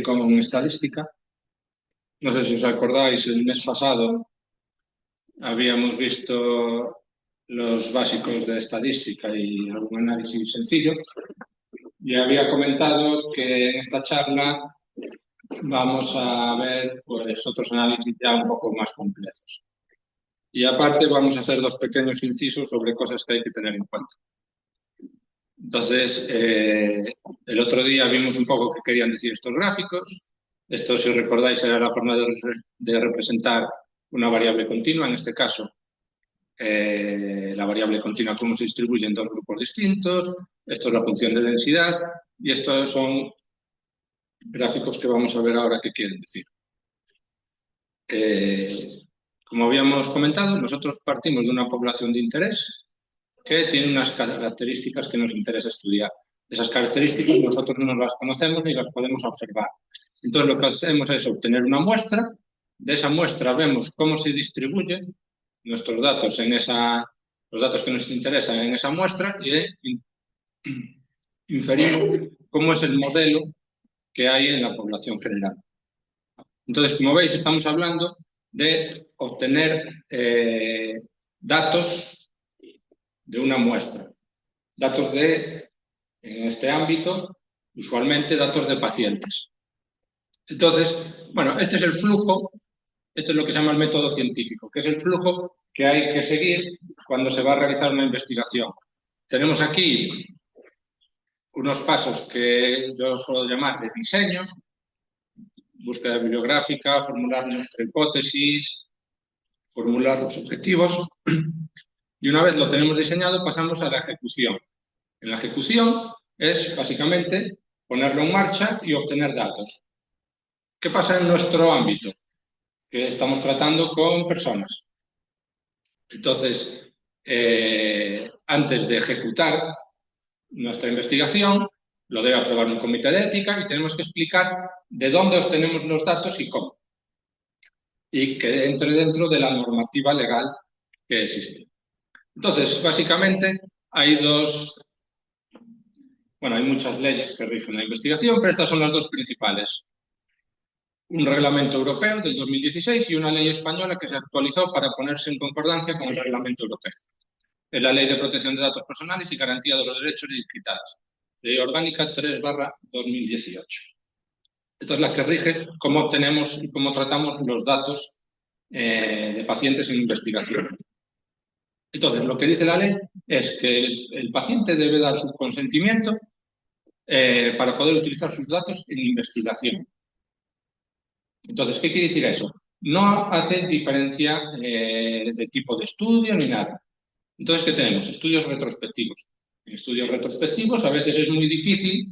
Con estadística. No sé si os acordáis, el mes pasado habíamos visto los básicos de estadística y algún análisis sencillo, y había comentado que en esta charla vamos a ver pues, otros análisis ya un poco más complejos. Y aparte vamos a hacer dos pequeños incisos sobre cosas que hay que tener en cuenta. Entonces, el otro día vimos un poco qué querían decir estos gráficos. Esto, si os recordáis, era la forma de representar una variable continua, en este caso, la variable continua cómo se distribuye en dos grupos distintos. Esto es la función de densidad y estos son gráficos que vamos a ver ahora qué quieren decir. Como habíamos comentado, nosotros partimos de una población de interés que tiene unas características que nos interesa estudiar. Esas características nosotros no las conocemos ni las podemos observar. Entonces lo que hacemos es obtener una muestra, de esa muestra vemos cómo se distribuyen nuestros datos los datos que nos interesan en esa muestra y inferimos cómo es el modelo que hay en la población general. Entonces, como veis, estamos hablando de obtener datos de una muestra. Datos en este ámbito, usualmente datos de pacientes. Entonces, bueno, este es el flujo, esto es lo que se llama el método científico, que es el flujo que hay que seguir cuando se va a realizar una investigación. Tenemos aquí unos pasos que yo suelo llamar de diseño, búsqueda bibliográfica, formular nuestra hipótesis, formular los objetivos, y una vez lo tenemos diseñado pasamos a la ejecución. En la ejecución es básicamente ponerlo en marcha y obtener datos. ¿Qué pasa en nuestro ámbito? Que estamos tratando con personas. Entonces, antes de ejecutar nuestra investigación, lo debe aprobar un comité de ética y tenemos que explicar de dónde obtenemos los datos y cómo. Y que entre dentro de la normativa legal que existe. Entonces, básicamente, hay hay muchas leyes que rigen la investigación, pero estas son las dos principales. Un reglamento europeo del 2016 y una ley española que se actualizó para ponerse en concordancia con el reglamento europeo. Es la Ley de Protección de Datos Personales y Garantía de los Derechos Digitales, Ley Orgánica 3/2018. Esta es la que rige cómo obtenemos y cómo tratamos los datos de pacientes en investigación. Entonces, lo que dice la ley es que el paciente debe dar su consentimiento para poder utilizar sus datos en investigación. Entonces, ¿qué quiere decir eso? No hace diferencia de tipo de estudio ni nada. Entonces, ¿qué tenemos? Estudios retrospectivos. En estudios retrospectivos a veces es muy difícil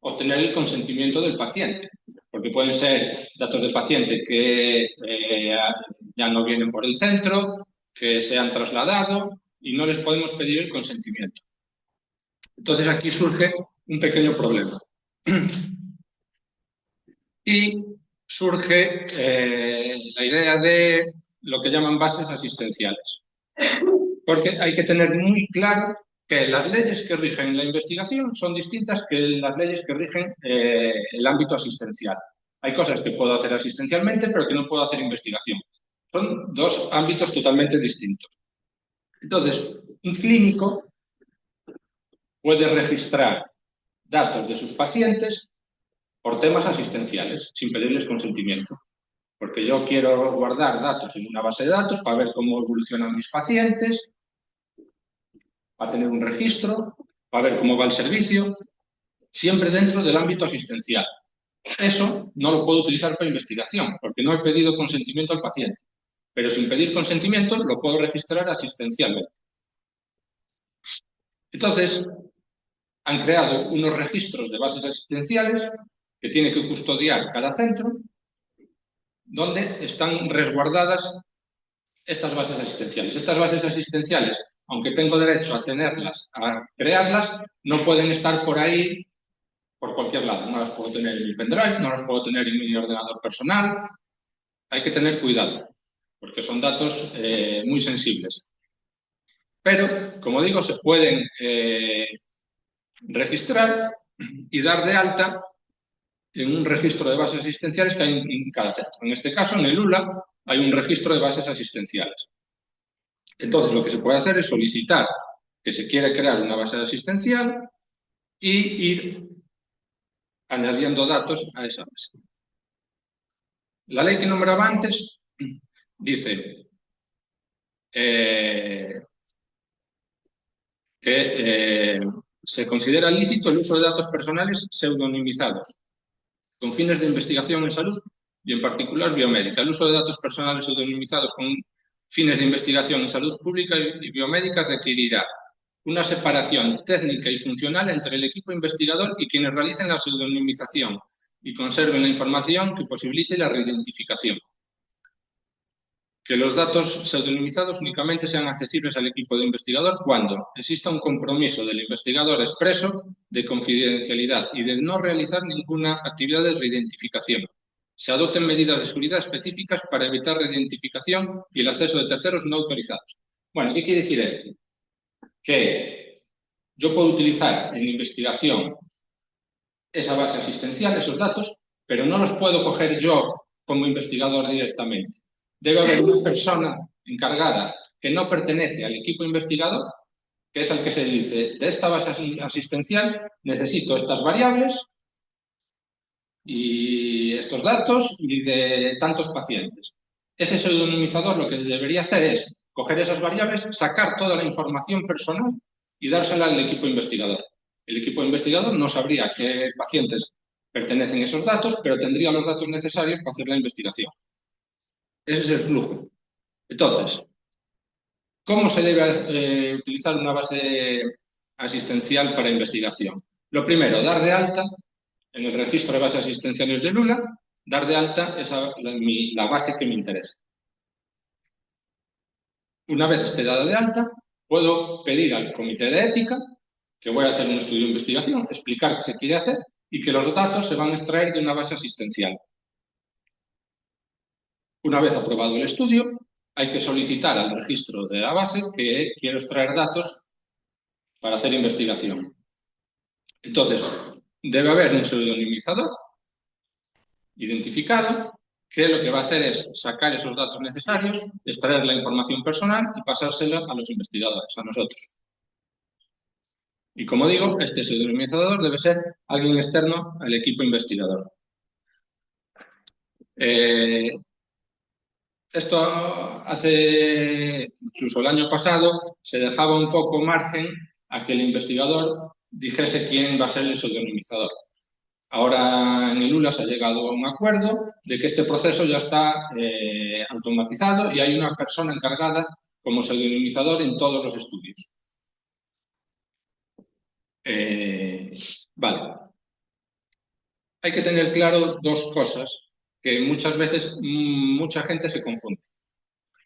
obtener el consentimiento del paciente, porque pueden ser datos de paciente que ya no vienen por el centro, que se han trasladado y no les podemos pedir el consentimiento. Entonces aquí surge un pequeño problema. Y surge la idea de lo que llaman bases asistenciales. Porque hay que tener muy claro que las leyes que rigen la investigación son distintas que las leyes que rigen el ámbito asistencial. Hay cosas que puedo hacer asistencialmente, pero que no puedo hacer investigación. Son dos ámbitos totalmente distintos. Entonces, un clínico puede registrar datos de sus pacientes por temas asistenciales, sin pedirles consentimiento. Porque yo quiero guardar datos en una base de datos para ver cómo evolucionan mis pacientes, para tener un registro, para ver cómo va el servicio, siempre dentro del ámbito asistencial. Eso no lo puedo utilizar para investigación, porque no he pedido consentimiento al paciente. Pero sin pedir consentimiento lo puedo registrar asistencialmente. Entonces, han creado unos registros de bases asistenciales que tiene que custodiar cada centro, donde están resguardadas estas bases asistenciales. Estas bases asistenciales, aunque tengo derecho a tenerlas, a crearlas, no pueden estar por ahí, por cualquier lado. No las puedo tener en mi pendrive, no las puedo tener en mi ordenador personal. Hay que tener cuidado, porque son datos muy sensibles. Pero, como digo, se pueden registrar y dar de alta en un registro de bases asistenciales que hay en cada centro. En este caso, en el ULA, hay un registro de bases asistenciales. Entonces, lo que se puede hacer es solicitar que se quiere crear una base asistencial y ir añadiendo datos a esa base. La ley que nombraba antes dice que se considera lícito el uso de datos personales pseudonimizados con fines de investigación en salud y en particular biomédica. El uso de datos personales pseudonimizados con fines de investigación en salud pública y biomédica requerirá una separación técnica y funcional entre el equipo investigador y quienes realicen la pseudonimización y conserven la información que posibilite la reidentificación. Que los datos pseudonimizados únicamente sean accesibles al equipo de investigador cuando exista un compromiso del investigador expreso de confidencialidad y de no realizar ninguna actividad de reidentificación. Se adopten medidas de seguridad específicas para evitar reidentificación y el acceso de terceros no autorizados. Bueno, ¿qué quiere decir esto? Que yo puedo utilizar en investigación esa base asistencial, esos datos, pero no los puedo coger yo como investigador directamente. Debe haber una persona encargada que no pertenece al equipo investigador, que es al que se dice, de esta base asistencial necesito estas variables y estos datos y de tantos pacientes. Ese pseudonimizador lo que debería hacer es coger esas variables, sacar toda la información personal y dársela al equipo investigador. El equipo investigador no sabría qué pacientes pertenecen a esos datos, pero tendría los datos necesarios para hacer la investigación. Ese es el flujo. Entonces, ¿cómo se debe utilizar una base asistencial para investigación? Lo primero, dar de alta en el registro de bases asistenciales de Lula, dar de alta la base que me interesa. Una vez esté dada de alta, puedo pedir al comité de ética que voy a hacer un estudio de investigación, explicar qué se quiere hacer y que los datos se van a extraer de una base asistencial. Una vez aprobado el estudio, hay que solicitar al registro de la base que quiero extraer datos para hacer investigación. Entonces, debe haber un pseudonimizador identificado que lo que va a hacer es sacar esos datos necesarios, extraer la información personal y pasársela a los investigadores, a nosotros. Y como digo, este pseudonimizador debe ser alguien externo al equipo investigador. Esto incluso el año pasado, se dejaba un poco margen a que el investigador dijese quién va a ser el pseudonimizador. Ahora en el ULA se ha llegado a un acuerdo de que este proceso ya está automatizado y hay una persona encargada como pseudonimizador en todos los estudios. Vale. Hay que tener claro dos cosas que muchas veces mucha gente se confunde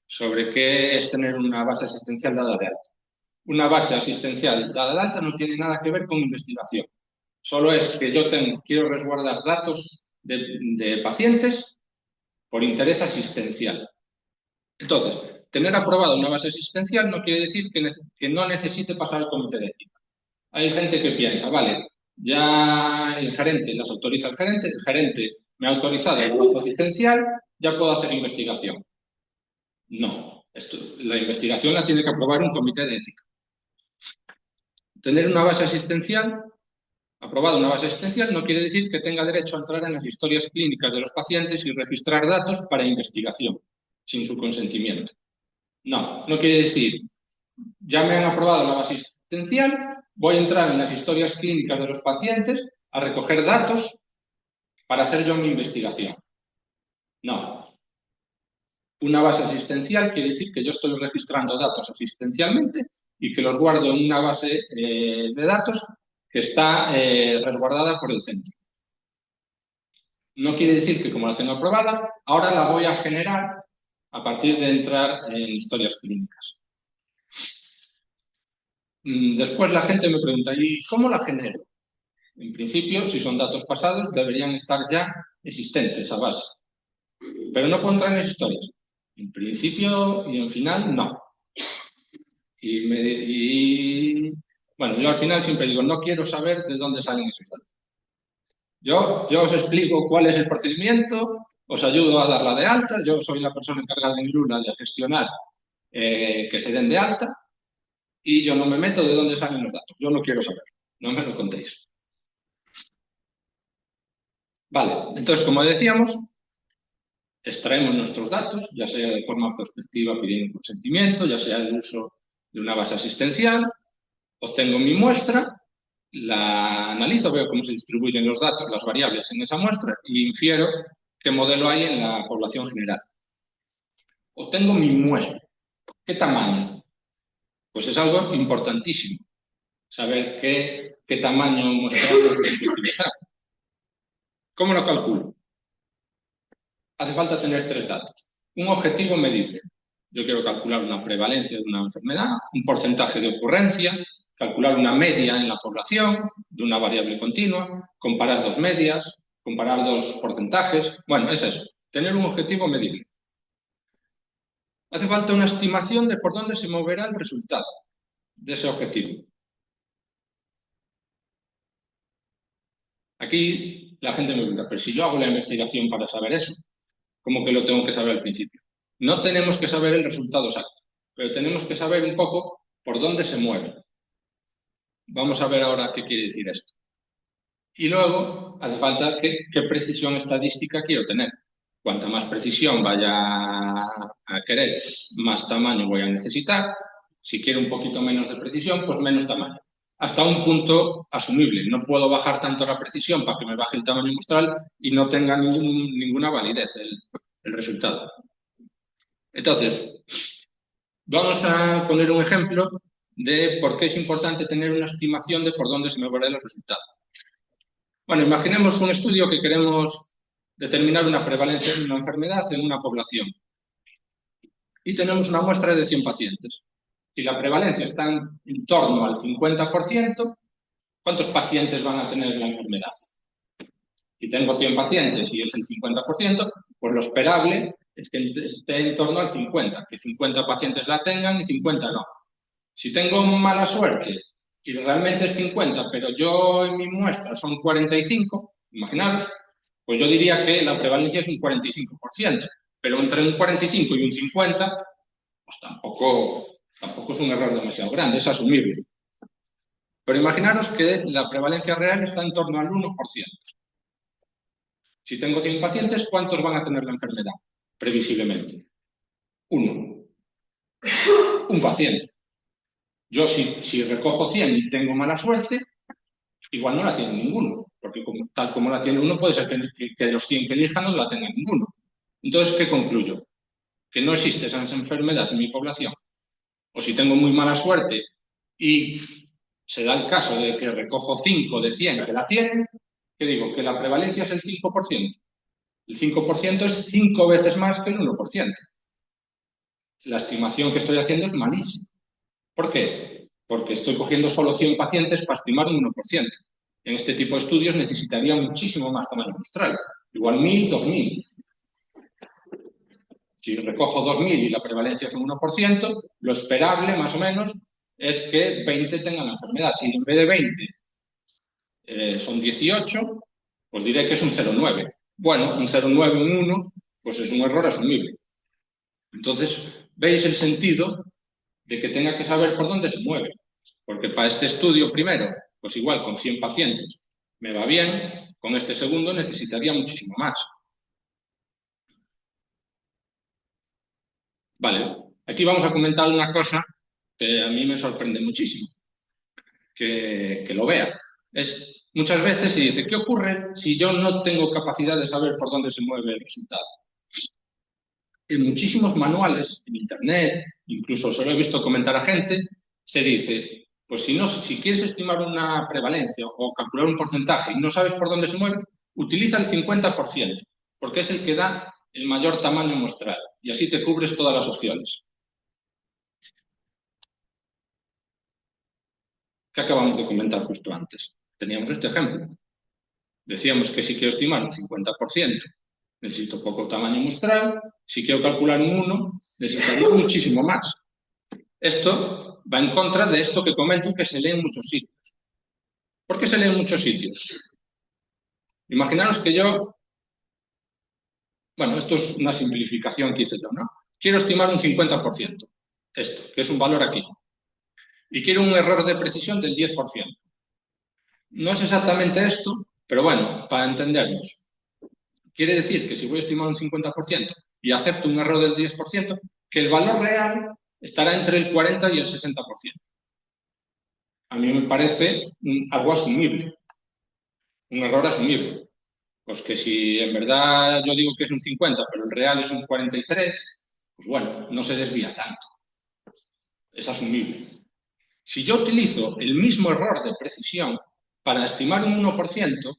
sobre qué es tener una base asistencial dada de alta. Una base asistencial dada de alta no tiene nada que ver con investigación. Solo es que yo quiero resguardar datos de pacientes por interés asistencial. Entonces, tener aprobada una base asistencial no quiere decir que no necesite pasar al comité de ética. Hay gente que piensa, vale, ya el gerente las autoriza el gerente me ha autorizado la base asistencial, ya puedo hacer investigación. No, la investigación la tiene que aprobar un comité de ética. Tener una base asistencial, aprobada una base asistencial, no quiere decir que tenga derecho a entrar en las historias clínicas de los pacientes y registrar datos para investigación, sin su consentimiento. No, no quiere decir, ya me han aprobado la base asistencial, voy a entrar en las historias clínicas de los pacientes a recoger datos para hacer yo mi investigación. No. Una base asistencial quiere decir que yo estoy registrando datos asistencialmente y que los guardo en una base de datos que está resguardada por el centro. No quiere decir que como la tengo aprobada, ahora la voy a generar a partir de entrar en historias clínicas. Después la gente me pregunta, ¿y cómo la genero? En principio, si son datos pasados, deberían estar ya existentes a base. Pero no puedo entrar en esas historias. En principio y en final, no. Bueno, yo al final siempre digo, no quiero saber de dónde salen esos datos. Yo os explico cuál es el procedimiento, os ayudo a darla de alta, yo soy la persona encargada en Luna de gestionar que se den de alta y yo no me meto de dónde salen los datos, yo no quiero saber, no me lo contéis. Vale, entonces como decíamos, extraemos nuestros datos, ya sea de forma prospectiva pidiendo consentimiento, ya sea el uso de una base asistencial, obtengo mi muestra, la analizo, veo cómo se distribuyen los datos, las variables en esa muestra y infiero qué modelo hay en la población general. Obtengo mi muestra. ¿Qué tamaño? Pues es algo importantísimo, saber qué tamaño muestral tengo que utilizar. ¿Cómo lo calculo? Hace falta tener tres datos. Un objetivo medible. Yo quiero calcular una prevalencia de una enfermedad, un porcentaje de ocurrencia, calcular una media en la población de una variable continua, comparar dos medias, comparar dos porcentajes. Bueno, es eso, tener un objetivo medible. Hace falta una estimación de por dónde se moverá el resultado de ese objetivo. Aquí la gente me pregunta, pero si yo hago la investigación para saber eso, ¿cómo que lo tengo que saber al principio? No tenemos que saber el resultado exacto, pero tenemos que saber un poco por dónde se mueve. Vamos a ver ahora qué quiere decir esto. Y luego hace falta qué precisión estadística quiero tener. Cuanta más precisión vaya a querer, más tamaño voy a necesitar. Si quiero un poquito menos de precisión, pues menos tamaño. Hasta un punto asumible. No puedo bajar tanto la precisión para que me baje el tamaño muestral y no tenga ninguna validez el resultado. Entonces, vamos a poner un ejemplo de por qué es importante tener una estimación de por dónde se me va el resultado. Bueno, imaginemos un estudio que queremos determinar una prevalencia de una enfermedad en una población y tenemos una muestra de 100 pacientes. Si la prevalencia está en torno al 50%, ¿cuántos pacientes van a tener la enfermedad? Si tengo 100 pacientes y es el 50%, pues lo esperable es que esté en torno al 50%, que 50 pacientes la tengan y 50 no. Si tengo mala suerte y realmente es 50, pero yo en mi muestra son 45, imaginaros, pues yo diría que la prevalencia es un 45%, pero entre un 45 y un 50, pues tampoco es un error demasiado grande, es asumible. Pero imaginaros que la prevalencia real está en torno al 1%. Si tengo 100 pacientes, ¿cuántos van a tener la enfermedad? Previsiblemente. Uno. Un paciente. Yo si recojo 100 y tengo mala suerte, igual no la tiene ninguno, porque tal como la tiene uno, puede ser que de los 100 que elijan no la tenga ninguno. Entonces, ¿qué concluyo? Que no existe esa enfermedad en mi población. O si tengo muy mala suerte y se da el caso de que recojo 5 de 100 que la tienen, ¿qué digo? Que la prevalencia es el 5%. El 5% es 5 veces más que el 1%. La estimación que estoy haciendo es malísima. ¿Por qué? Porque estoy cogiendo solo 100 pacientes para estimar un 1%. En este tipo de estudios necesitaría muchísimo más tamaño muestral, igual 1000, 2000. Si recojo 2000 y la prevalencia es un 1%, lo esperable, más o menos, es que 20 tengan la enfermedad. Si en vez de 20 son 18, pues diré que es un 0,9. Bueno, un 0,9, un 1, pues es un error asumible. Entonces, ¿veis el sentido de que tenga que saber por dónde se mueve? Porque para este estudio primero, pues igual con 100 pacientes me va bien, con este segundo necesitaría muchísimo más. Vale, aquí vamos a comentar una cosa que a mí me sorprende muchísimo, que lo vea. Es muchas veces se dice, ¿qué ocurre si yo no tengo capacidad de saber por dónde se mueve el resultado? En muchísimos manuales, en internet, incluso se lo he visto comentar a gente, se dice, pues si quieres estimar una prevalencia o calcular un porcentaje y no sabes por dónde se mueve, utiliza el 50%, porque es el que da el mayor tamaño muestral y así te cubres todas las opciones. ¿Qué acabamos de comentar justo antes? Teníamos este ejemplo. Decíamos que si quiero estimar un 50%, necesito poco tamaño muestral. Si quiero calcular un 1, necesitaría muchísimo más. Esto va en contra de esto que comento que se lee en muchos sitios. ¿Por qué se lee en muchos sitios? Imaginaros que yo, bueno, esto es una simplificación que hice yo, ¿no? Quiero estimar un 50%, esto, que es un valor aquí, y quiero un error de precisión del 10%. No es exactamente esto, pero bueno, para entendernos. Quiere decir que si voy a estimar un 50% y acepto un error del 10%, que el valor real estará entre el 40 y el 60%. A mí me parece algo asumible, un error asumible. Pues que si en verdad yo digo que es un 50, pero el real es un 43, pues bueno, no se desvía tanto. Es asumible. Si yo utilizo el mismo error de precisión para estimar un 1%,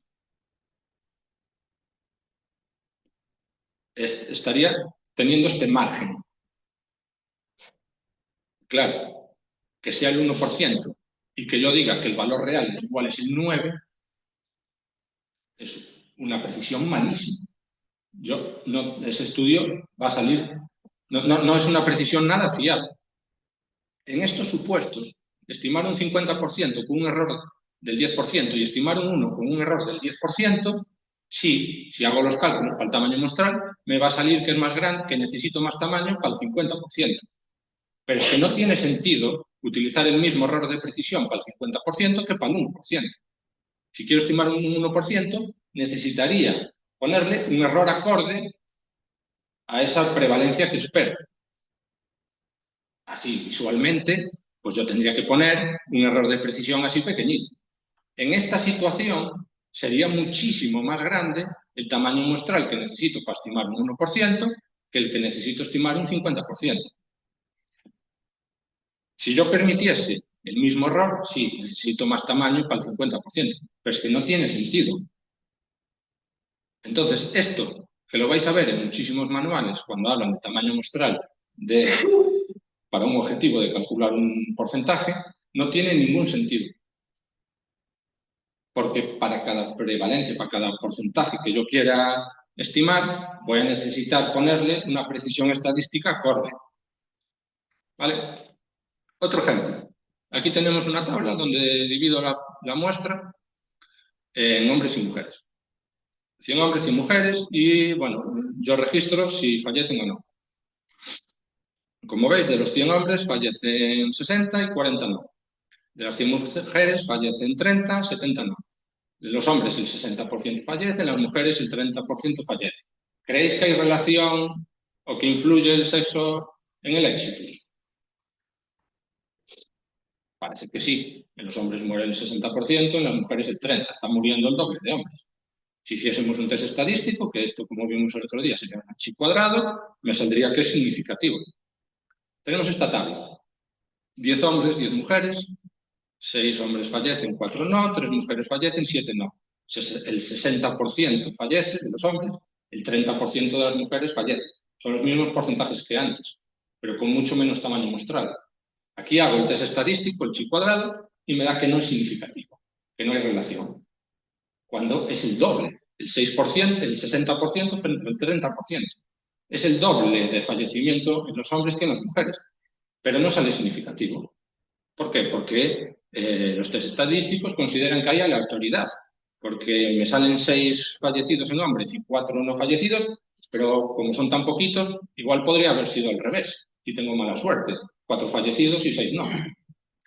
estaría teniendo este margen. Claro, que sea el 1% y que yo diga que el valor real igual es el 9, es una precisión malísima. Ese estudio va a salir, no es una precisión nada fiable. En estos supuestos, estimar un 50% con un error del 10% y estimar un 1 con un error del 10%, sí, si hago los cálculos para el tamaño muestral, me va a salir que es más grande, que necesito más tamaño para el 50%. Pero es que no tiene sentido utilizar el mismo error de precisión para el 50% que para el 1%. Si quiero estimar un 1%, necesitaría ponerle un error acorde a esa prevalencia que espero. Así, visualmente, pues yo tendría que poner un error de precisión así pequeñito. En esta situación, sería muchísimo más grande el tamaño muestral que necesito para estimar un 1% que el que necesito estimar un 50%. Si yo permitiese el mismo error, sí, necesito más tamaño para el 50%, pero es que no tiene sentido. Entonces, esto, que lo vais a ver en muchísimos manuales cuando hablan de tamaño muestral para un objetivo de calcular un porcentaje, no tiene ningún sentido. Porque para cada prevalencia, para cada porcentaje que yo quiera estimar, voy a necesitar ponerle una precisión estadística acorde. ¿Vale? Otro ejemplo. Aquí tenemos una tabla donde divido la muestra en hombres y mujeres. 100 hombres y mujeres y, bueno, yo registro si fallecen o no. Como veis, de los 100 hombres fallecen 60 y 40 no. De las 100 mujeres fallecen 30, 70 no. De los hombres el 60% fallece, las mujeres el 30% fallece. ¿Creéis que hay relación o que influye el sexo en el éxitus? Parece que sí. En los hombres muere el 60%, en las mujeres el 30%. Está muriendo el doble de hombres. Si hiciésemos un test estadístico, que esto, como vimos el otro día, sería un chi cuadrado, me saldría que es significativo. Tenemos esta tabla. 10 hombres, 10 mujeres, 6 hombres fallecen, 4 no, 3 mujeres fallecen, 7 no. El 60% fallece de los hombres, el 30% de las mujeres fallece. Son los mismos porcentajes que antes, pero con mucho menos tamaño muestral. Aquí hago el test estadístico, el chi cuadrado, y me da que no es significativo, que no hay relación. Cuando es el doble, el 6%, el 60% frente al 30%. Es el doble de fallecimiento en los hombres que en las mujeres, pero no sale significativo. ¿Por qué? Porque los test estadísticos consideran que hay aleatoriedad, porque me salen 6 fallecidos en hombres y 4 no fallecidos, pero como son tan poquitos, igual podría haber sido al revés, y tengo mala suerte, 4 fallecidos y 6 no.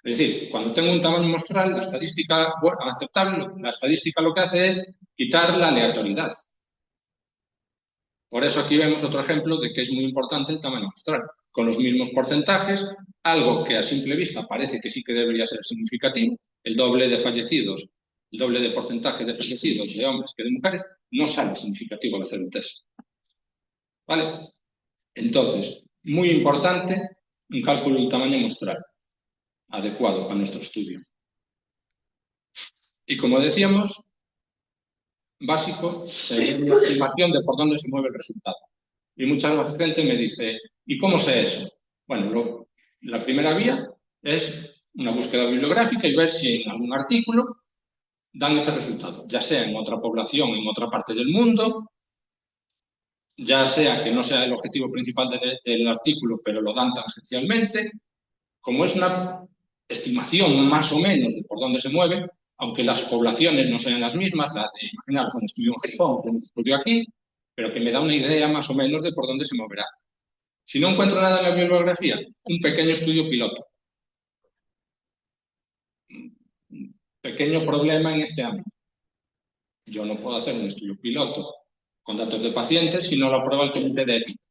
Es decir, cuando tengo un tamaño muestral, la estadística aceptable, la estadística lo que hace es quitar la aleatoriedad. Por eso aquí vemos otro ejemplo de que es muy importante el tamaño muestral. Con los mismos porcentajes, algo que a simple vista parece que sí que debería ser significativo, el doble de fallecidos, el doble de porcentaje de fallecidos de hombres que de mujeres, no sale significativo al hacer un test. ¿Vale? Entonces, muy importante un cálculo del tamaño muestral adecuado para nuestro estudio. Y como decíamos, básico, una estimación de por dónde se mueve el resultado. Y mucha gente me dice, ¿y cómo sé eso? Bueno, la primera vía es una búsqueda bibliográfica y ver si en algún artículo dan ese resultado, ya sea en otra población, en otra parte del mundo, ya sea que no sea el objetivo principal del artículo, pero lo dan tangencialmente. Como es una estimación más o menos de por dónde se mueve, aunque las poblaciones no sean las mismas, imaginaros un estudio en Japón, un estudio aquí, pero que me da una idea más o menos de por dónde se moverá. Si no encuentro nada en la bibliografía, un pequeño estudio piloto. Un pequeño problema en este ámbito. Yo no puedo hacer un estudio piloto con datos de pacientes si no lo aprueba el comité de ética.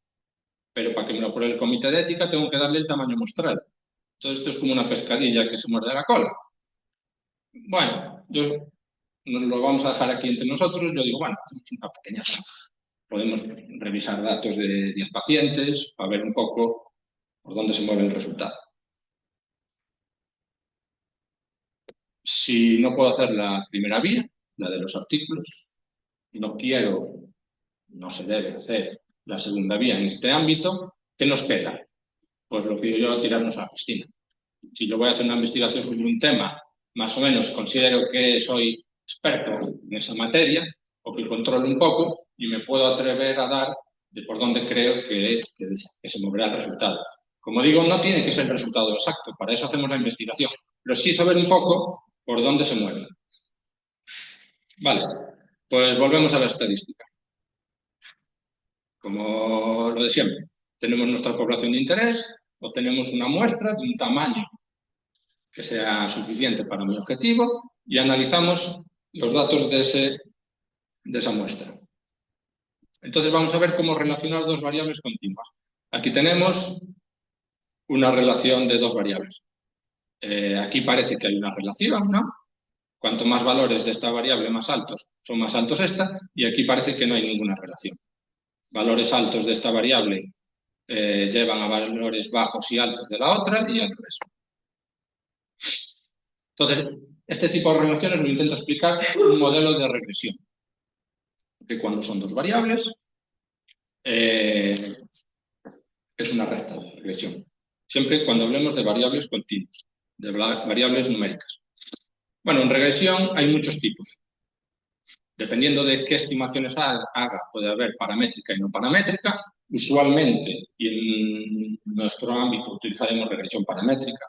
Pero para que me lo apruebe el comité de ética tengo que darle el tamaño muestral. Entonces esto es como una pescadilla que se muerde la cola. Bueno, lo vamos a dejar aquí entre nosotros. Yo digo, bueno, hacemos una pequeña trampa. Podemos revisar datos de 10 pacientes para ver un poco por dónde se mueve el resultado. Si no puedo hacer la primera vía, la de los artículos, no quiero, no se debe hacer la segunda vía en este ámbito, ¿qué nos queda? Pues lo que digo yo, tirarnos a la piscina. Si yo voy a hacer una investigación sobre un tema, más o menos considero que soy experto en esa materia, o que controlo un poco, y me puedo atrever a dar de por dónde creo que se moverá el resultado. Como digo, no tiene que ser el resultado exacto, para eso hacemos la investigación, pero sí saber un poco por dónde se mueve. Vale, pues volvemos a la estadística. Como lo de siempre, tenemos nuestra población de interés, obtenemos una muestra de un tamaño que sea suficiente para mi objetivo y analizamos los datos de esa muestra. Entonces vamos a ver cómo relacionar dos variables continuas. Aquí tenemos una relación de dos variables. Aquí parece que hay una relación, ¿no? Cuanto más valores de esta variable más altos, son más altos esta, y aquí parece que no hay ninguna relación. Valores altos de esta variable llevan a valores bajos y altos de la otra y al revés. Entonces, este tipo de relaciones lo intenta explicar un modelo de regresión. Que cuando son dos variables, es una recta de regresión. Siempre cuando hablemos de variables continuas, de variables numéricas. Bueno, en regresión hay muchos tipos. Dependiendo de qué estimaciones haga, puede haber paramétrica y no paramétrica. Usualmente, y en nuestro ámbito, utilizaremos regresión paramétrica.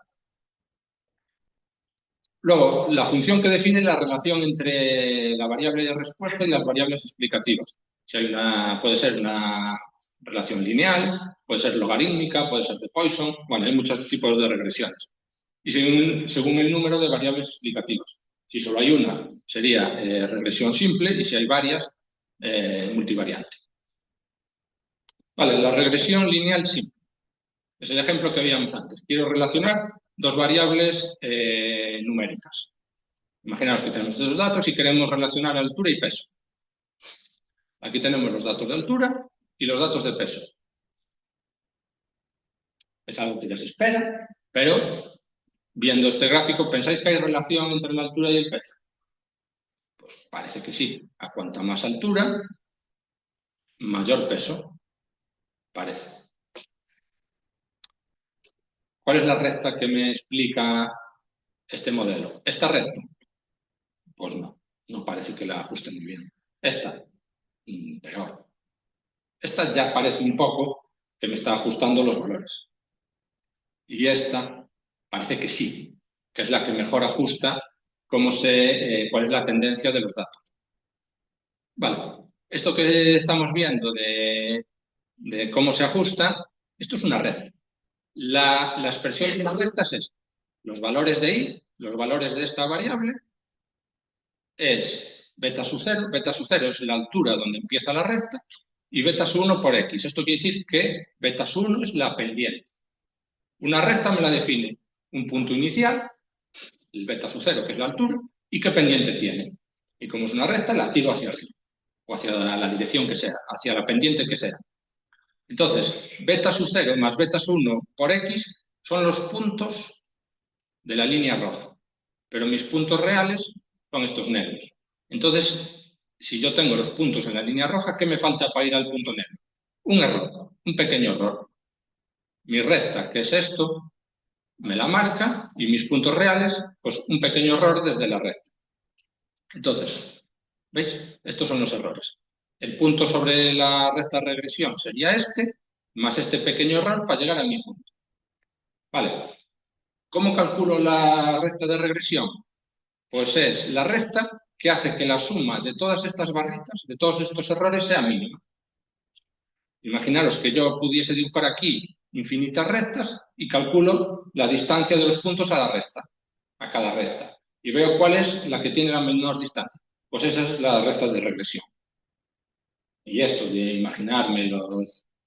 Luego, la función que define la relación entre la variable de respuesta y las variables explicativas. Si hay puede ser una relación lineal, puede ser logarítmica, puede ser de Poisson. Bueno, hay muchos tipos de regresiones. Y según el número de variables explicativas. Si solo hay una, sería regresión simple, y si hay varias, multivariante. Vale, la regresión lineal simple. Es el ejemplo que veíamos antes. Quiero relacionar dos variables numéricas. Imaginaos que tenemos estos datos y queremos relacionar altura y peso. Aquí tenemos los datos de altura y los datos de peso. Es algo que ya se espera, pero viendo este gráfico, ¿pensáis que hay relación entre la altura y el peso? Pues parece que sí. A cuanta más altura, mayor peso. Parece. ¿Cuál es la recta que me explica este modelo? ¿Esta recta? Pues no parece que la ajuste muy bien. Esta, peor. Esta ya parece un poco que me está ajustando los valores. Y esta parece que sí, que es la que mejor ajusta cuál es la tendencia de los datos. Vale, esto que estamos viendo de cómo se ajusta, esto es una recta. La expresión de una recta es esto. Los valores de i, los valores de esta variable, es beta sub 0. Beta sub 0 es la altura donde empieza la recta, y beta sub 1 por x. Esto quiere decir que beta sub 1 es la pendiente. Una recta me la define un punto inicial, el beta sub 0, que es la altura, y qué pendiente tiene. Y como es una recta, la tiro hacia arriba, o hacia la dirección que sea, hacia la pendiente que sea. Entonces, beta sub 0 más beta sub 1 por x son los puntos de la línea roja, pero mis puntos reales son estos negros. Entonces, si yo tengo los puntos en la línea roja, ¿qué me falta para ir al punto negro? Un error, un pequeño error. Mi recta, que es esto, me la marca, y mis puntos reales, pues un pequeño error desde la recta. Entonces, ¿veis? Estos son los errores. El punto sobre la recta de regresión sería este, más este pequeño error para llegar a mi punto. Vale. ¿Cómo calculo la recta de regresión? Pues es la resta que hace que la suma de todas estas barritas, de todos estos errores, sea mínima. Imaginaros que yo pudiese dibujar aquí infinitas rectas y calculo la distancia de los puntos a la resta, a cada resta, y veo cuál es la que tiene la menor distancia. Pues esa es la recta de regresión. Y esto de imaginarme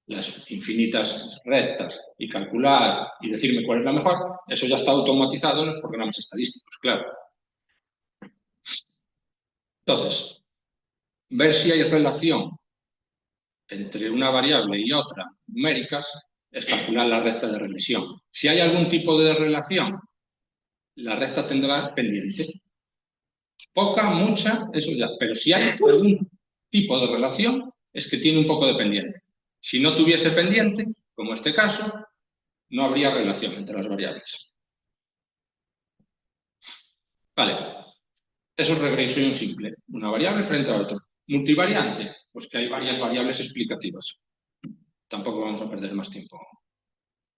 las infinitas restas y calcular y decirme cuál es la mejor, eso ya está automatizado en los programas estadísticos, claro. Entonces, ver si hay relación entre una variable y otra numéricas es calcular la recta de regresión. Si hay algún tipo de relación, la recta tendrá pendiente. Poca, mucha, eso ya. Pero si hay algún tipo de relación, es que tiene un poco de pendiente. Si no tuviese pendiente, como este caso, no habría relación entre las variables. Vale, eso es regresión simple. Una variable frente a otra. Multivariante, pues que hay varias variables explicativas. Tampoco vamos a perder más tiempo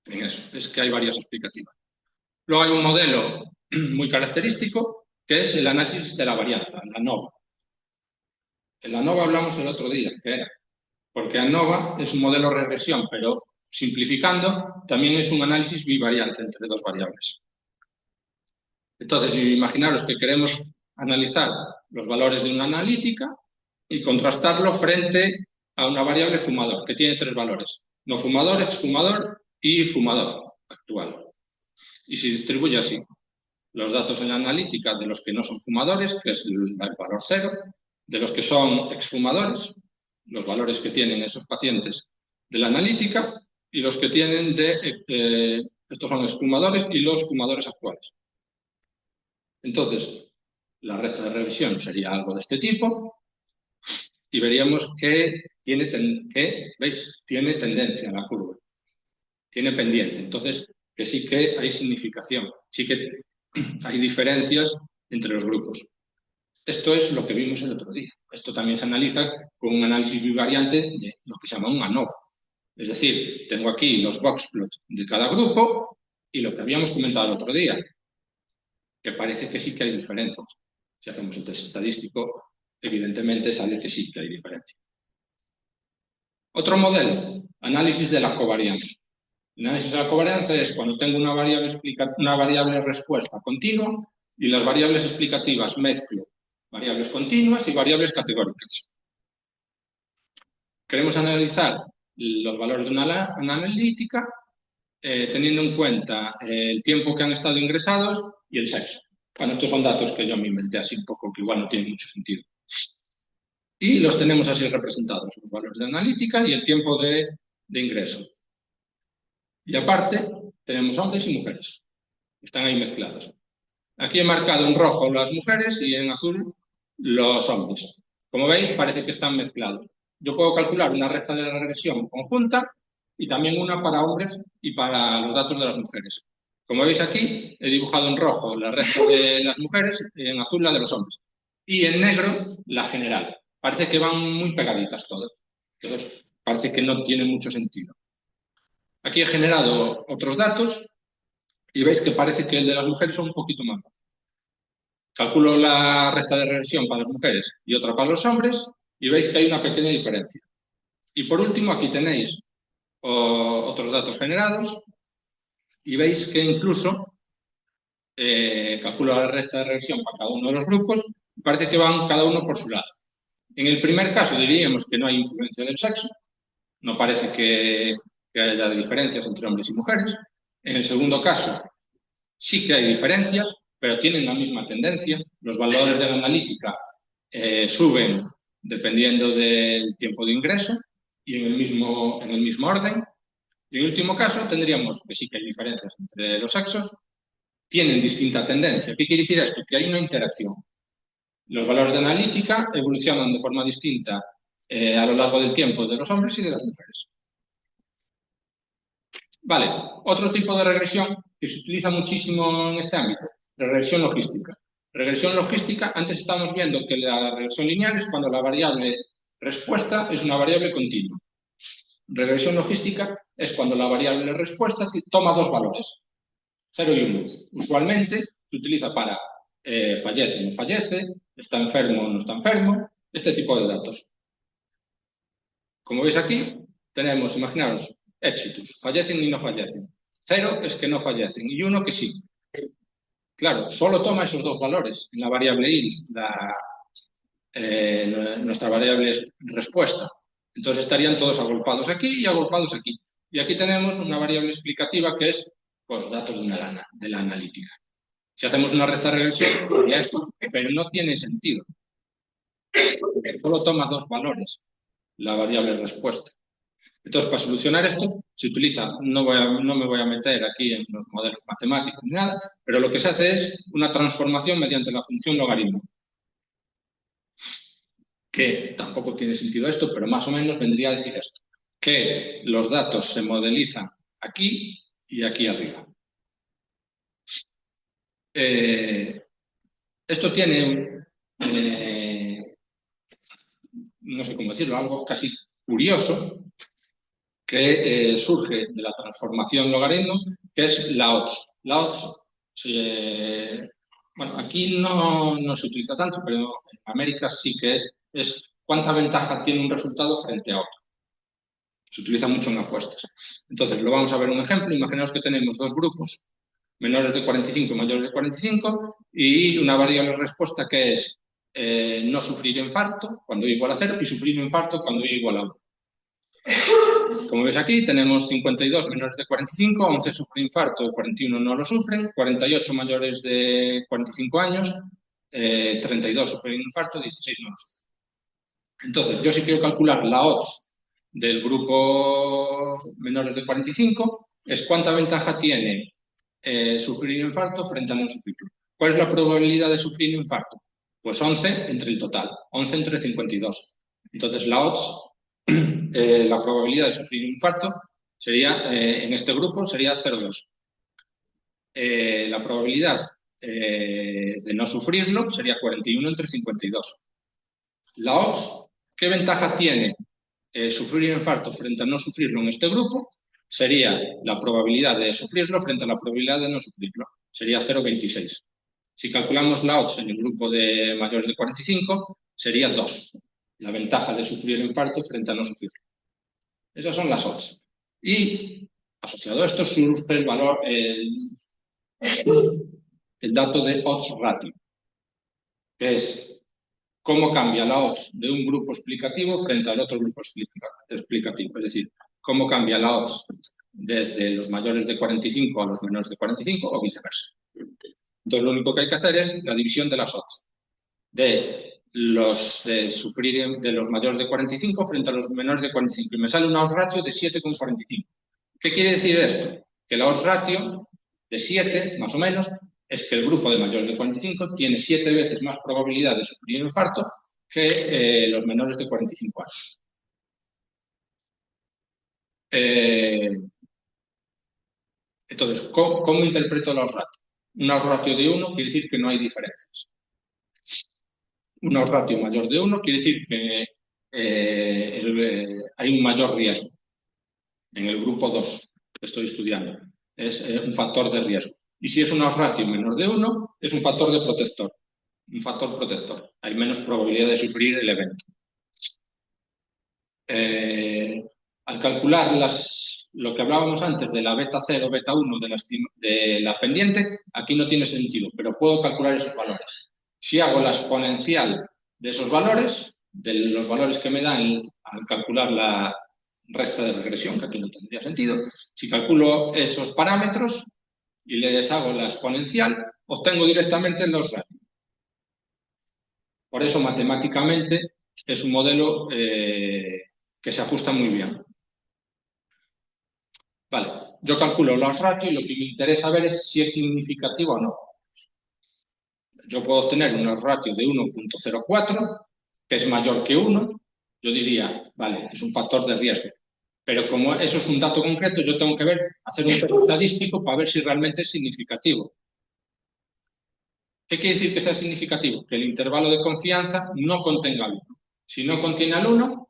en eso. Es que hay varias explicativas. Luego hay un modelo muy característico, que es el análisis de la varianza, la ANOVA. En la ANOVA hablamos el otro día, que era, porque ANOVA es un modelo de regresión, pero simplificando, también es un análisis bivariante entre dos variables. Entonces, imaginaros que queremos analizar los valores de una analítica y contrastarlo frente a una variable fumador, que tiene tres valores: no fumador, exfumador y fumador actual. Y se distribuye así: los datos en la analítica de los que no son fumadores, que es el valor 0, de los que son exfumadores, los valores que tienen esos pacientes de la analítica, y los que tienen estos son exfumadores y los fumadores actuales. Entonces, la recta de regresión sería algo de este tipo, y veríamos que ¿veis? Tiene tendencia la curva, tiene pendiente. Entonces, que sí que hay significación, sí que hay diferencias entre los grupos. Esto es lo que vimos el otro día. Esto también se analiza con un análisis bivariante de lo que se llama un ANOVA. Es decir, tengo aquí los boxplot de cada grupo y lo que habíamos comentado el otro día, que parece que sí que hay diferencias. Si hacemos el test estadístico, evidentemente sale que sí que hay diferencia. Otro modelo, análisis de la covarianza. El análisis de la covarianza es cuando tengo una variable respuesta continua y las variables explicativas mezclo variables continuas y variables categóricas. Queremos analizar los valores de una analítica teniendo en cuenta el tiempo que han estado ingresados y el sexo. Bueno, estos son datos que yo me inventé así un poco, que igual no tienen mucho sentido. Y los tenemos así representados, los valores de analítica y el tiempo de ingreso. Y aparte, tenemos hombres y mujeres. Están ahí mezclados. Aquí he marcado en rojo las mujeres y en azul los hombres. Como veis, parece que están mezclados. Yo puedo calcular una recta de regresión conjunta y también una para hombres y para los datos de las mujeres. Como veis aquí, he dibujado en rojo la recta de las mujeres y en azul la de los hombres. Y en negro la general. Parece que van muy pegaditas todas. Entonces, parece que no tiene mucho sentido. Aquí he generado otros datos y veis que parece que el de las mujeres son un poquito más bajos. Calculo la recta de regresión para las mujeres y otra para los hombres y veis que hay una pequeña diferencia. Y por último, aquí tenéis otros datos generados y veis que incluso calculo la recta de regresión para cada uno de los grupos y parece que van cada uno por su lado. En el primer caso diríamos que no hay influencia del sexo, no parece que haya diferencias entre hombres y mujeres. En el segundo caso sí que hay diferencias, pero tienen la misma tendencia. Los valores de la analítica suben dependiendo del tiempo de ingreso y en el mismo orden. Y en el último caso tendríamos que sí que hay diferencias entre los sexos, tienen distinta tendencia. ¿Qué quiere decir esto? Que hay una interacción. Los valores de analítica evolucionan de forma distinta a lo largo del tiempo de los hombres y de las mujeres. Vale, otro tipo de regresión que se utiliza muchísimo en este ámbito, regresión logística. Regresión logística, antes estábamos viendo que la regresión lineal es cuando la variable respuesta es una variable continua. Regresión logística es cuando la variable respuesta toma dos valores, 0 y 1. Usualmente se utiliza para fallece o no fallece, está enfermo o no está enfermo, este tipo de datos. Como veis aquí, tenemos, imaginaros, éxitos, fallecen y no fallecen. 0 es que no fallecen y 1 que sí. Claro, solo toma esos dos valores en la variable i, nuestra variable respuesta. Entonces estarían todos agolpados aquí y agolpados aquí. Y aquí tenemos una variable explicativa que es pues, datos de la analítica. Si hacemos una recta regresión, ya esto, pero no tiene sentido. Solo toma dos valores, la variable respuesta. Entonces, para solucionar esto, se utiliza, no me voy a meter aquí en los modelos matemáticos ni nada, pero lo que se hace es una transformación mediante la función logaritmo, que tampoco tiene sentido esto, pero más o menos vendría a decir esto, que los datos se modelizan aquí y aquí arriba. Esto tiene, no sé cómo decirlo, algo casi curioso, que surge de la transformación logaritmo, que es la odds. La odds, bueno, aquí no se utiliza tanto, pero en América sí que es cuánta ventaja tiene un resultado frente a otro. Se utiliza mucho en apuestas. Entonces, lo vamos a ver un ejemplo. Imaginaos que tenemos dos grupos, menores de 45 y mayores de 45, y una variable respuesta que es no sufrir infarto cuando y igual a 0 y sufrir un infarto cuando y igual a 1. Como veis aquí, tenemos 52 menores de 45, 11 sufren infarto, 41 no lo sufren, 48 mayores de 45 años, 32 sufren infarto, 16 no lo sufren. Entonces, yo si quiero calcular la odds del grupo menores de 45, es cuánta ventaja tiene sufrir infarto frente a no sufrirlo. ¿Cuál es la probabilidad de sufrir infarto? Pues 11 entre el total, 11 entre 52. Entonces, la odds, la probabilidad de sufrir un infarto sería, en este grupo, sería 0,2. La probabilidad de no sufrirlo sería 41 entre 52. La odds, ¿qué ventaja tiene sufrir un infarto frente a no sufrirlo en este grupo? Sería la probabilidad de sufrirlo frente a la probabilidad de no sufrirlo. Sería 0,26. Si calculamos la odds en el grupo de mayores de 45, sería 2. La ventaja de sufrir el infarto frente a no sufrirlo. Esas son las odds. Y asociado a esto surge el valor, el dato de odds ratio, que es cómo cambia la odds de un grupo explicativo frente al otro grupo explicativo. Es decir, cómo cambia la odds desde los mayores de 45 a los menores de 45 o viceversa. Entonces, lo único que hay que hacer es la división de las odds de los mayores de 45 frente a los menores de 45. Y me sale un odds ratio de 7,45. ¿Qué quiere decir esto? Que la odds ratio de 7, más o menos, es que el grupo de mayores de 45 tiene 7 veces más probabilidad de sufrir un infarto que los menores de 45 años. Entonces, ¿cómo interpreto la odds ratio? Un odds ratio de 1 quiere decir que no hay diferencias. Un odds ratio mayor de 1 quiere decir que hay un mayor riesgo en el grupo 2 que estoy estudiando. Es un factor de riesgo. Y si es un odds ratio menor de 1, es un factor de protector. Un factor protector. Hay menos probabilidad de sufrir el evento. Al calcular lo que hablábamos antes de la beta 0, beta 1 de la pendiente, aquí no tiene sentido, pero puedo calcular esos valores. Si hago la exponencial de esos valores, de los valores que me dan al calcular la recta de regresión, que aquí no tendría sentido, si calculo esos parámetros y les hago la exponencial, obtengo directamente los ratios. Por eso, matemáticamente, es un modelo que se ajusta muy bien. Vale, yo calculo los ratios y lo que me interesa ver es si es significativo o no. Yo puedo obtener unos ratios de 1,04, que es mayor que 1. Yo diría, vale, es un factor de riesgo. Pero como eso es un dato concreto, yo tengo que hacer un test estadístico para ver si realmente es significativo. ¿Qué quiere decir que sea significativo? Que el intervalo de confianza no contenga al 1. Si no contiene al 1,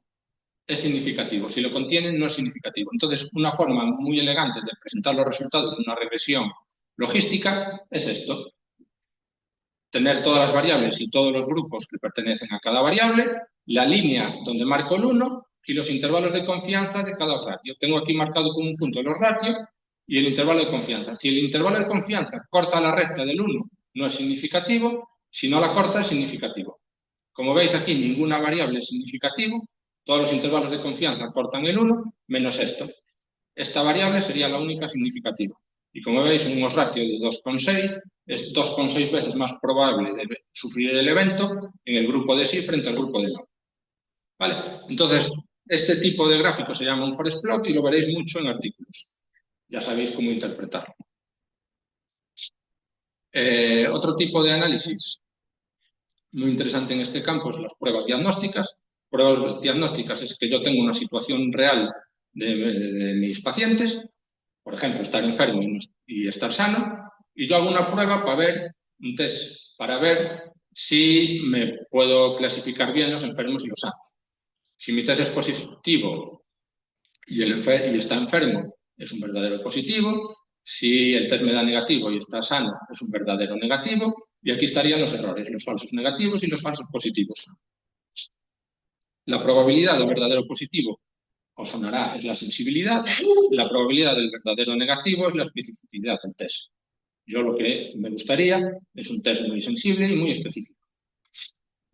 es significativo. Si lo contiene, no es significativo. Entonces, una forma muy elegante de presentar los resultados de una regresión logística es esto. tener todas las variables y todos los grupos que pertenecen a cada variable, la línea donde marco el 1 y los intervalos de confianza de cada ratio. Tengo aquí marcado como un punto los ratios y el intervalo de confianza. Si el intervalo de confianza corta la recta del 1, no es significativo. Si no la corta, es significativo. Como veis aquí, ninguna variable es significativo. Todos los intervalos de confianza cortan el 1, menos esto. Esta variable sería la única significativa. Y como veis, unos ratios de 2,6 es 2,6 veces más probable de sufrir el evento en el grupo de sí frente al grupo de no. ¿Vale? Entonces, este tipo de gráfico se llama un forest plot y lo veréis mucho en artículos. Ya sabéis cómo interpretarlo. Otro tipo de análisis muy interesante en este campo es las pruebas diagnósticas. Pruebas diagnósticas es que yo tengo una situación real de mis pacientes, por ejemplo, estar enfermo y estar sano, y yo hago una prueba para ver, un test, para ver si me puedo clasificar bien los enfermos y los sanos. Si mi test es positivo y está enfermo, es un verdadero positivo. Si el test me da negativo y está sano, es un verdadero negativo. Y aquí estarían los errores, los falsos negativos y los falsos positivos. La probabilidad del verdadero positivo os sonará, es la sensibilidad. La probabilidad del verdadero negativo es la especificidad del test. Yo lo que me gustaría es un test muy sensible y muy específico.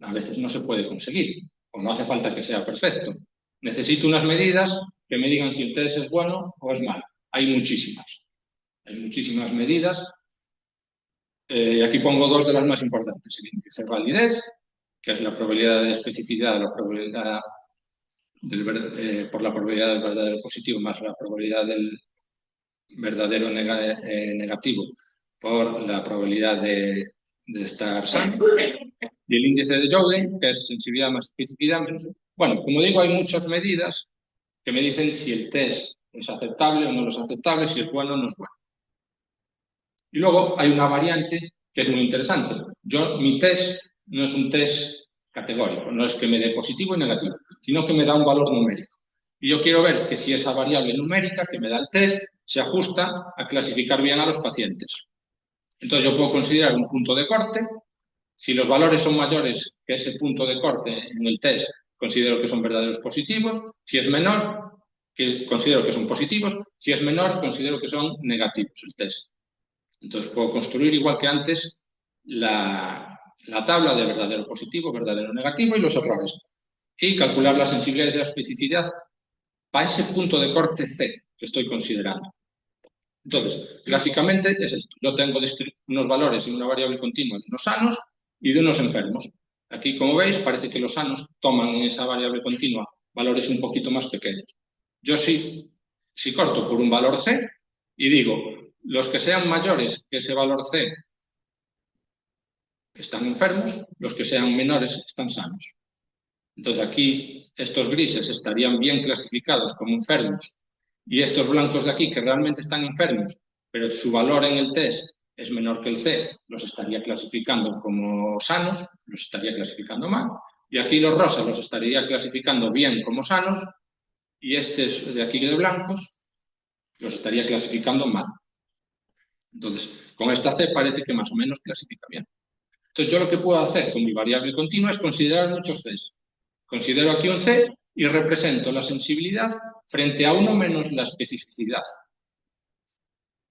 A veces no se puede conseguir, o no hace falta que sea perfecto. Necesito unas medidas que me digan si el test es bueno o es malo. Hay muchísimas medidas. Y aquí pongo dos de las más importantes. El índice de validez, que es la probabilidad de especificidad, la probabilidad por la probabilidad del verdadero positivo más la probabilidad del verdadero negativo por la probabilidad de estar sano. Y el índice de Joule, que es sensibilidad más especificidad menos. Bueno, como digo, hay muchas medidas que me dicen si el test es aceptable o no es aceptable, si es bueno o no es bueno. Y luego hay una variante que es muy interesante. Mi test no es un test categórico, no es que me dé positivo y negativo, sino que me da un valor numérico. Y yo quiero ver que si esa variable numérica que me da el test se ajusta a clasificar bien a los pacientes. Entonces yo puedo considerar un punto de corte. Si los valores son mayores que ese punto de corte en el test, considero que son verdaderos positivos. Si es menor, considero que son positivos. Si es menor, considero que son negativos el test. Entonces puedo construir, igual que antes, la tabla de verdadero positivo, verdadero negativo y los errores. Y calcular la sensibilidad y la especificidad para ese punto de corte C que estoy considerando. Entonces, gráficamente es esto. Yo tengo unos valores en una variable continua de unos sanos y de unos enfermos. Aquí, como veis, parece que los sanos toman en esa variable continua valores un poquito más pequeños. Yo si corto por un valor C y digo, los que sean mayores que ese valor C están enfermos, los que sean menores están sanos. Entonces aquí estos grises estarían bien clasificados como enfermos y estos blancos de aquí que realmente están enfermos, pero su valor en el test es menor que el C, los estaría clasificando como sanos, los estaría clasificando mal. Y aquí los rosas los estaría clasificando bien como sanos y estos de aquí de blancos los estaría clasificando mal. Entonces, con esta C parece que más o menos clasifica bien. Entonces, yo lo que puedo hacer con mi variable continua es considerar muchos Cs. Considero aquí un C y represento la sensibilidad frente a 1 menos la especificidad.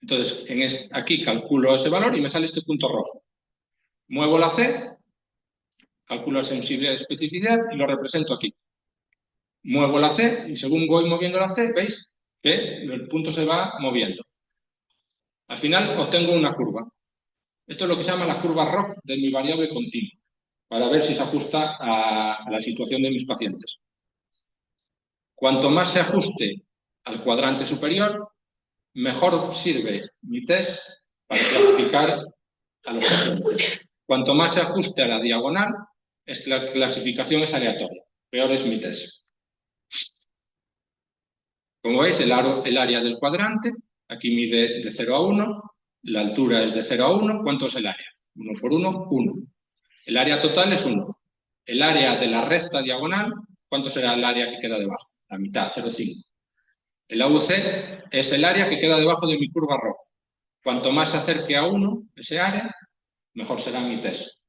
Entonces, aquí calculo ese valor y me sale este punto rojo. Muevo la C, calculo la sensibilidad y especificidad y lo represento aquí. Muevo la C y según voy moviendo la C, veis que el punto se va moviendo. Al final obtengo una curva. Esto es lo que se llama la curva ROC de mi variable continua, para ver si se ajusta a la situación de mis pacientes. Cuanto más se ajuste al cuadrante superior, mejor sirve mi test para clasificar a los pacientes. Cuanto más se ajuste a la diagonal, la clasificación es aleatoria. Peor es mi test. Como veis, el área del cuadrante, aquí mide de 0 a 1, la altura es de 0 a 1. ¿Cuánto es el área? 1 por 1, 1. El área total es 1. El área de la recta diagonal, ¿cuánto será el área que queda debajo? La mitad, 0,5. El AUC es el área que queda debajo de mi curva ROC. Cuanto más se acerque a 1, ese área, mejor será mi test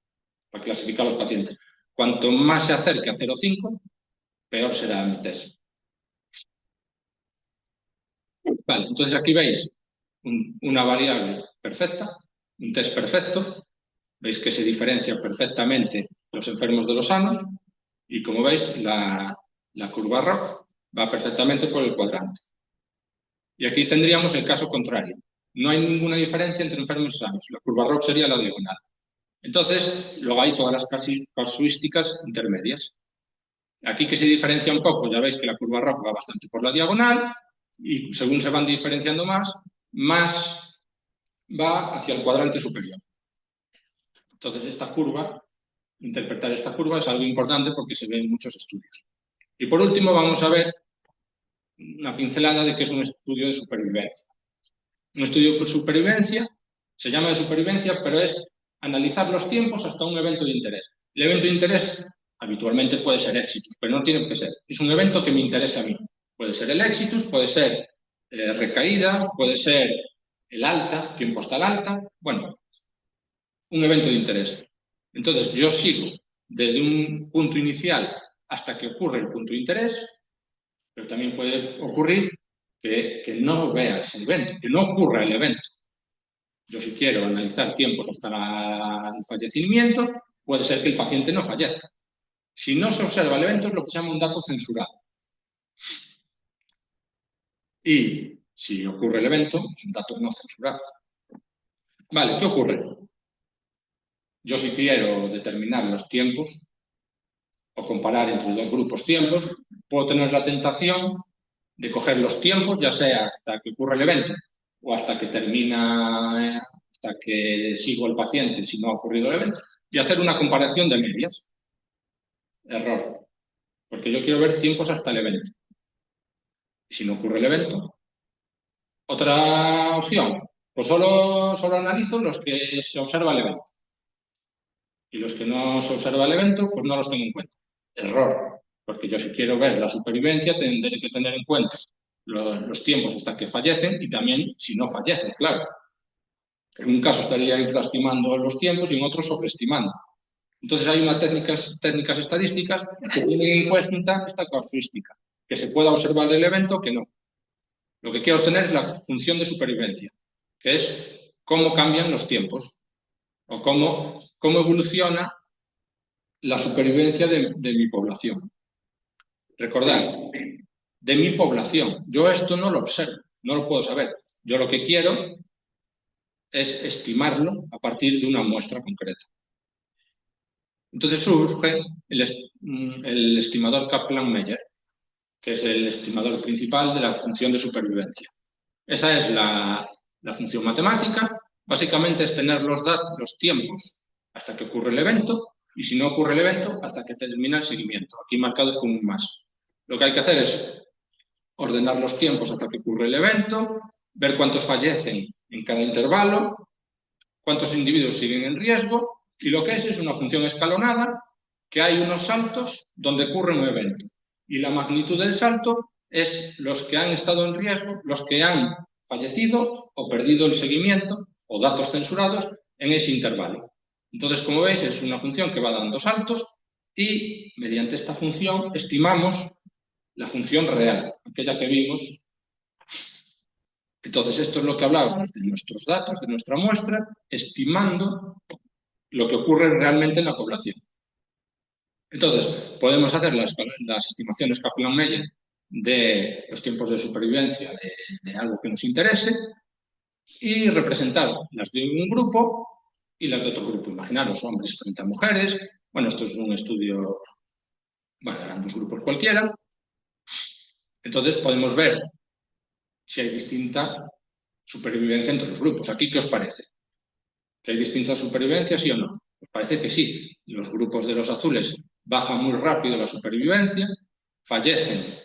para clasificar a los pacientes. Cuanto más se acerque a 0,5, peor será mi test. Vale, entonces aquí veis una variable perfecta, un test perfecto. Veis que se diferencian perfectamente los enfermos de los sanos y como veis la curva ROC va perfectamente por el cuadrante. Y aquí tendríamos el caso contrario. No hay ninguna diferencia entre enfermos y sanos. La curva ROC sería la diagonal. Entonces, luego hay todas las casuísticas intermedias. Aquí que se diferencia un poco, ya veis que la curva ROC va bastante por la diagonal y según se van diferenciando más va hacia el cuadrante superior. Entonces, interpretar esta curva es algo importante porque se ve en muchos estudios. Y por último, vamos a ver una pincelada de qué es un estudio de supervivencia. Un estudio de supervivencia se llama de supervivencia, pero es analizar los tiempos hasta un evento de interés. El evento de interés habitualmente puede ser éxitos, pero no tiene que ser. Es un evento que me interesa a mí. Puede ser el éxitos, puede ser recaída, puede ser el alta, tiempo hasta el alta. Bueno, un evento de interés. Entonces, yo sigo desde un punto inicial hasta que ocurre el punto de interés, pero también puede ocurrir que no vea ese evento, que no ocurra el evento. Yo si quiero analizar tiempos hasta el fallecimiento, puede ser que el paciente no fallezca. Si no se observa el evento es lo que se llama un dato censurado. Y si ocurre el evento, es un dato no censurado. Vale, ¿qué ocurre? Yo si quiero determinar los tiempos o comparar entre dos grupos tiempos, puedo tener la tentación de coger los tiempos, ya sea hasta que ocurre el evento o hasta que termina, hasta que sigo el paciente si no ha ocurrido el evento, y hacer una comparación de medias. Error, porque yo quiero ver tiempos hasta el evento. Y si no ocurre el evento, otra opción, pues solo analizo los que se observa el evento. Y los que no se observa el evento, pues no los tengo en cuenta. Error, porque yo si quiero ver la supervivencia tendré que tener en cuenta los tiempos hasta que fallecen y también si no fallecen, claro. En un caso estaría infraestimando los tiempos y en otro sobreestimando. Entonces hay unas técnicas estadísticas que tienen en cuenta esta casuística, que se pueda observar el evento que no. Lo que quiero obtener es la función de supervivencia, que es cómo cambian los tiempos o cómo evoluciona la supervivencia de mi población. Recordad, de mi población. Yo esto no lo observo, no lo puedo saber. Yo lo que quiero es estimarlo a partir de una muestra concreta. Entonces surge el estimador Kaplan-Meier, que es el estimador principal de la función de supervivencia. Esa es la función matemática. Básicamente es tener los tiempos hasta que ocurre el evento y si no ocurre el evento, hasta que termina el seguimiento. Aquí marcados con un más. Lo que hay que hacer es ordenar los tiempos hasta que ocurre el evento, ver cuántos fallecen en cada intervalo, cuántos individuos siguen en riesgo, y lo que es una función escalonada, que hay unos saltos donde ocurre un evento. Y la magnitud del salto es los que han estado en riesgo, los que han fallecido o perdido el seguimiento o datos censurados en ese intervalo. Entonces, como veis, es una función que va dando saltos y mediante esta función estimamos la función real, aquella que vimos. Entonces, esto es lo que hablábamos de nuestros datos, de nuestra muestra, estimando lo que ocurre realmente en la población. Entonces, podemos hacer las estimaciones Kaplan-Meier de los tiempos de supervivencia de algo que nos interese y representar las de un grupo y las de otro grupo. Imaginaros hombres frente a mujeres. Bueno, esto es un estudio, bueno, eran dos grupos cualquiera. Entonces podemos ver si hay distinta supervivencia entre los grupos. ¿Aquí qué os parece? ¿Que hay distinta supervivencia, sí o no? Pues parece que sí. Los grupos de los azules bajan muy rápido la supervivencia, fallecen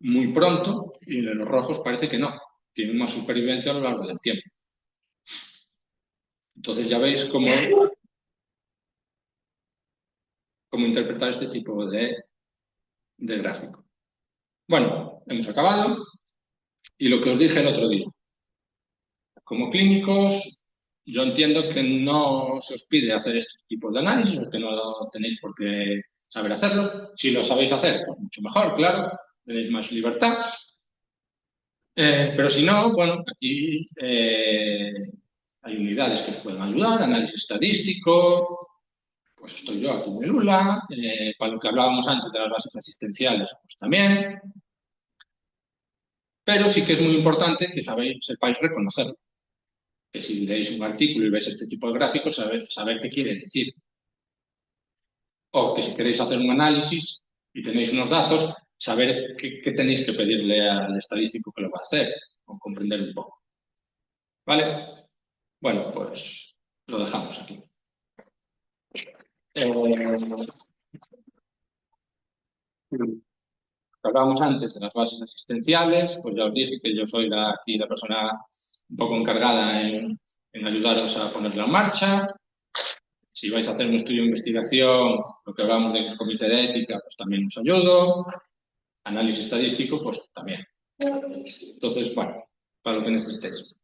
muy pronto y de los rojos parece que no. Tienen más supervivencia a lo largo del tiempo. Entonces ya veis cómo interpretar este tipo de gráfico. Bueno, hemos acabado. Y lo que os dije el otro día. Como clínicos, yo entiendo que no se os pide hacer este tipo de análisis, o que no tenéis por qué saber hacerlos. Si lo sabéis hacer, pues mucho mejor, claro, tenéis más libertad. Pero si no, bueno, aquí hay unidades que os pueden ayudar, análisis estadístico, pues estoy yo aquí en Lula, para lo que hablábamos antes de las bases asistenciales, pues también. Pero sí que es muy importante que sepáis reconocerlo. Que si leéis un artículo y veis este tipo de gráficos, saber qué quiere decir. O que si queréis hacer un análisis y tenéis unos datos, saber qué tenéis que pedirle al estadístico que lo va a hacer, o comprender un poco. ¿Vale? Bueno, pues lo dejamos aquí. Hablábamos antes de las bases asistenciales, pues ya os dije que yo soy aquí la persona un poco encargada en ayudaros a ponerla en marcha. Si vais a hacer un estudio de investigación, lo que hablamos del comité de ética, pues también os ayudo. Análisis estadístico, pues también. Entonces, bueno, para lo que necesitéis.